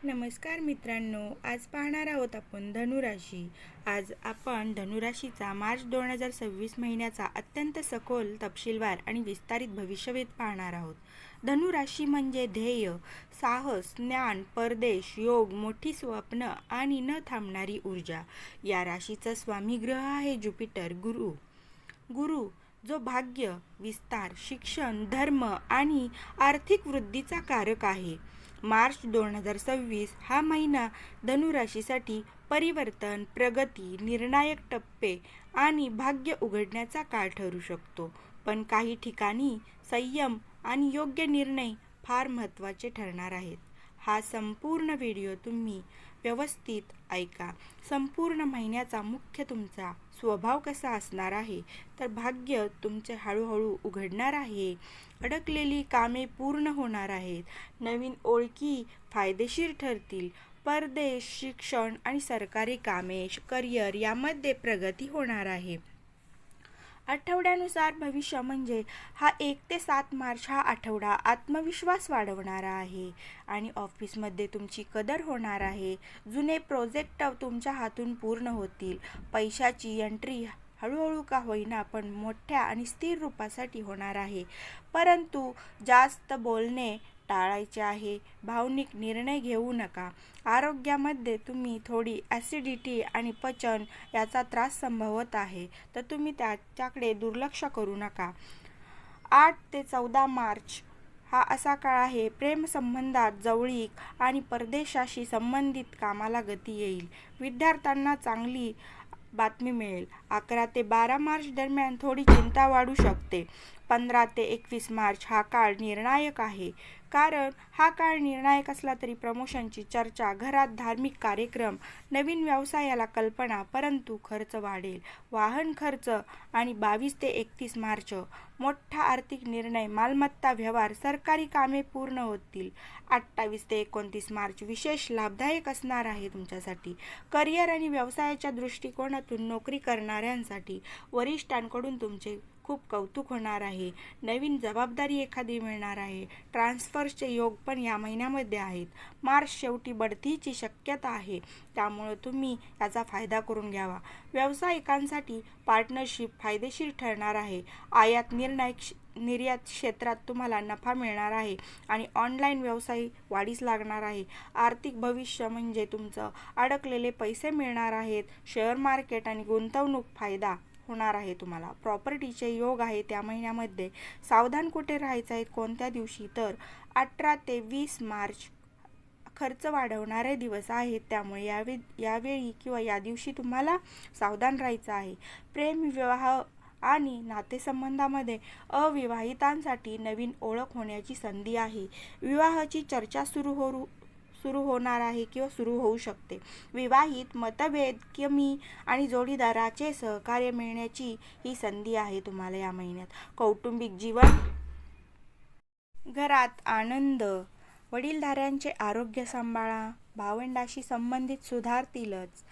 नमस्कार मित्रांनो, आज पाहणार आहोत आपण धनुराशी. आज आपण धनुराशीचा मार्च 2026 महिन्याचा अत्यंत सखोल, तपशीलवार आणि विस्तारित भविष्यवेध पाहणार आहोत. धनुराशी म्हणजे ध्येय, साहस, ज्ञान, परदेश, योग, मोठी स्वप्न आणि न थांबणारी ऊर्जा. या राशीचा स्वामी ग्रह आहे ज्युपिटर, गुरु जो भाग्य, विस्तार, शिक्षण, धर्म आणि आर्थिक वृद्धीचा कारक आहे. मार्च 2026 हा महिना धनुराशीसाठी परिवर्तन, प्रगती, निर्णायक टप्पे आणि भाग्य उघडण्याचा काळ ठरू शकतो. पण काही ठिकाणी संयम आणि योग्य निर्णय फार महत्त्वाचे ठरणार आहेत. हा संपूर्ण व्हिडिओ तुम्ही व्यवस्थित ऐका. संपूर्ण महिन्याचा मुख्य तुमचा स्वभाव कसा असणार आहे, तर भाग्य तुमचे हळूहळू उघडणार आहे. अडकलेली कामे पूर्ण होणार आहेत. नवीन ओळखी फायदेशीर ठरतील. परदेश, शिक्षण आणि सरकारी कामे, करिअर यामध्ये प्रगती होणार आहे. आठवड्यानुसार भविष्य म्हणजे हा 1 ते 7 मार्च हा आठवडा आत्मविश्वास वाढवणारा आहे आणि ऑफिसमध्ये तुमची कदर होणार आहे. जुने प्रोजेक्ट तुमच्या हातून पूर्ण होतील. पैशाची एंट्री हळूहळू का होईना पण मोठ्या आणि स्थिर रूपासाठी होणार आहे. परंतु जास्त बोलणे टाळायचे आहे. भावनिक निर्णय घेऊ नका. आरोग्यामध्ये तुम्ही थोडी ॲसिडिटी आणि पचन याचा त्रास संभवत आहे, तर तुम्ही त्याच्याकडे दुर्लक्ष करू नका. 8 ते 14 मार्च हा असा काळ आहे, प्रेमसंबंधात जवळीक आणि परदेशाशी संबंधित कामाला गती येईल. विद्यार्थ्यांना चांगली बातमी मिळेल. 11 ते 12 मार्च दरम्यान थोडी चिंता वाढू शकते. 15 ते 21 मार्च हा काळ निर्णायक आहे. कारण हा काळ निर्णायक असला तरी प्रमोशनची चर्चा, घरात धार्मिक कार्यक्रम, नवीन व्यवसायाला कल्पना, परंतु खर्च वाढेल. वाहन खर्च आणि 22 ते 31 मार्च मोठा आर्थिक निर्णय, मालमत्ता व्यवहार, सरकारी कामे पूर्ण होतील. 28 ते 29 मार्च विशेष लाभदायक असणार आहे तुमच्यासाठी. करिअर आणि व्यवसायाच्या दृष्टिकोनातून नोकरी करणाऱ्यांसाठी वरिष्ठांकडून तुमचे खूप कौतुक होणार आहे. नवीन जबाबदारी एखादी मिळणार आहे. ट्रान्सफरचे योग पण या महिन्यामध्ये आहेत. मार्च शेवटी बढतीची शक्यता आहे, त्यामुळे तुम्ही याचा फायदा करून घ्यावा. व्यावसायिकांसाठी पार्टनरशिप फायदेशीर ठरणार आहे. आयात निर्यात क्षेत्रात तुम्हाला नफा मिळणार आहे आणि ऑनलाईन व्यवसाय वाढीस लागणार आहे. आर्थिक भविष्य म्हणजे तुमचं अडकलेले पैसे मिळणार आहेत. शेअर मार्केट आणि गुंतवणूक फायदा होणार आहे तुम्हाला. प्रॉपर्टीचे योग आहे त्या महिन्यामध्ये. सावधान कुठे राहायचं आहे, कोणत्या दिवशी, तर 18 ते 20 मार्च खर्च वाढवणारे दिवस आहेत, त्यामुळे यावेळी किंवा या दिवशी तुम्हाला सावधान राहायचं आहे. प्रेम, विवाह आणि नातेसंबंधामध्ये अविवाहितांसाठी नवीन ओळख होण्याची संधी आहे. विवाहाची चर्चा सुरू होणार आहे किंवा सुरू होऊ शकते. विवाहित मतभेद कमी आणि जोडीदाराचे सहकार्य मिळण्याची ही संधी आहे तुम्हाला या महिन्यात. कौटुंबिक जीवन, घरात आनंद, वडीलधाऱ्यांचे आरोग्य सांभाळा. भावंडाशी संबंधित सुधारतीलच.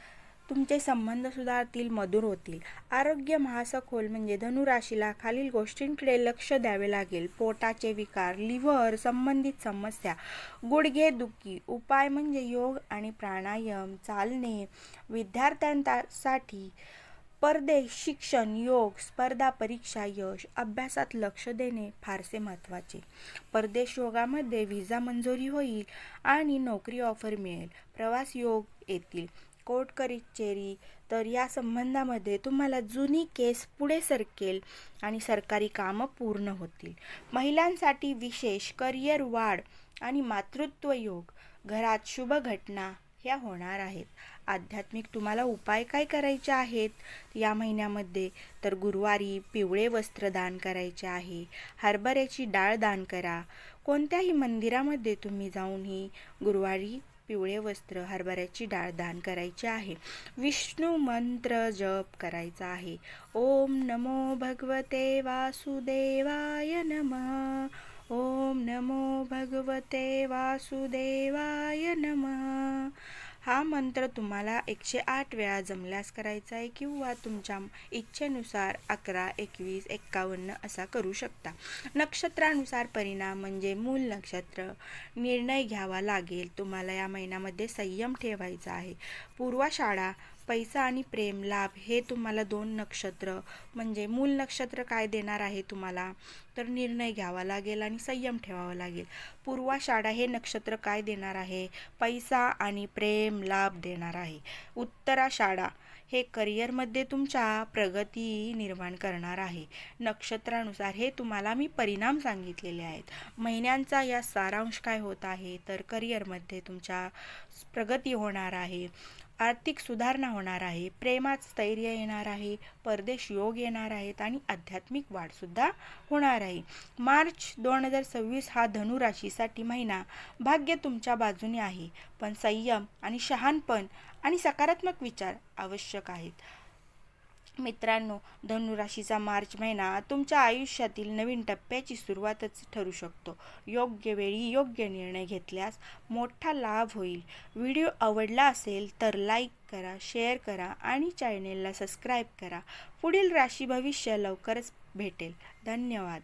तुमचे संबंध सुधारतील, मधुर होतील. आरोग्य महासखोल म्हणजे धनुराशीला खालील गोष्टींकडे लक्ष द्यावे लागेल. पोटाचे विकार, लिव्हर संबंधित समस्या, गुडघे दुखी. उपाय म्हणजे योग आणि प्राणायाम, चालणे. विद्यार्थ्यांसाठी परदेश, शिक्षण, योग, स्पर्धा परीक्षा, यश. अभ्यासात लक्ष देणे फारसे महत्त्वाचे. परदेश योगामध्ये व्हिसा मंजुरी होईल आणि नोकरी ऑफर मिळेल. प्रवास योग येतील. कोर्ट कचेरी, तर या संबंधामध्ये तुम्हाला जुनी केस पुढे सरकेल आणि सरकारी कामं पूर्ण होतील. महिलांसाठी विशेष करिअर वाढ आणि मातृत्व योग. घरात शुभ घटना ह्या होणार आहेत. आध्यात्मिक तुम्हाला उपाय काय करायचे आहेत या महिन्यामध्ये, तर गुरुवारी पिवळे वस्त्र दान करायचे आहे. हरभऱ्याची डाळ दान करा. कोणत्याही मंदिरामध्ये तुम्ही जाऊन ही गुरुवारी पिवळे वस्त्र, हरभऱ्याची डाळ दान करायची आहे. विष्णू मंत्र जप करायचा आहे. ओम नमो भगवते वासुदेवाय नमः. ओम नमो भगवते वासुदेवाय नमः. हा मंत्र तुम्हाला 108 वेळा जमल्यास करायचा आहे किंवा तुमच्या इच्छेनुसार 11, 21, 51 असा करू शकता. नक्षत्रानुसार परिणाम म्हणजे मूल नक्षत्र. निर्णय घ्यावा लागेल. तुम्हाला या महिन्यामध्ये संयम ठेवायचा आहे. पूर्वाषाढा, पैसा आणि प्रेम लाभ हे तुम्हाला 2 नक्षत्र म्हणजे मूल नक्षत्र काय देणार आहे तुम्हाला, तर निर्णय घ्यावा लागेल आणि संयम ठेवावा लागेल. पूर्वाषाढा हे नक्षत्र काय देणार आहे, पैसा आणि प्रेम लाभ देणार आहे. उत्तराषाढा हे करिअरमध्ये तुमच्या प्रगती निर्माण करणार आहे. नक्षत्रानुसार हे तुम्हाला मी परिणाम सांगितलेले आहेत. महिन्यांचा या सारांश काय होत आहे, तर करिअरमध्ये तुमच्या प्रगती होणार आहे, आर्थिक सुधारणा होणार आहे, प्रेमात स्थैर्य येणार आहे, परदेश योग येणार आहेत आणि आध्यात्मिक वाढसुद्धा होणार आहे. मार्च 2026 हा धनुराशीसाठी महिना भाग्य तुमच्या बाजूने आहे, पण संयम आणि शहाणपण आणि सकारात्मक विचार आवश्यक आहेत. मित्रांनो, धनुराशीचा मार्च महिना तुमच्या आयुष्यातील नवीन टप्प्याची सुरुवातच ठरू शकतो. योग्य वेळी योग्य निर्णय घेतल्यास मोठा लाभ होईल. व्हिडिओ आवडला असेल तर लाईक करा, शेअर करा आणि चॅनेलला सबस्क्राईब करा. पुढील राशी भविष्य लवकरच भेटेल. धन्यवाद.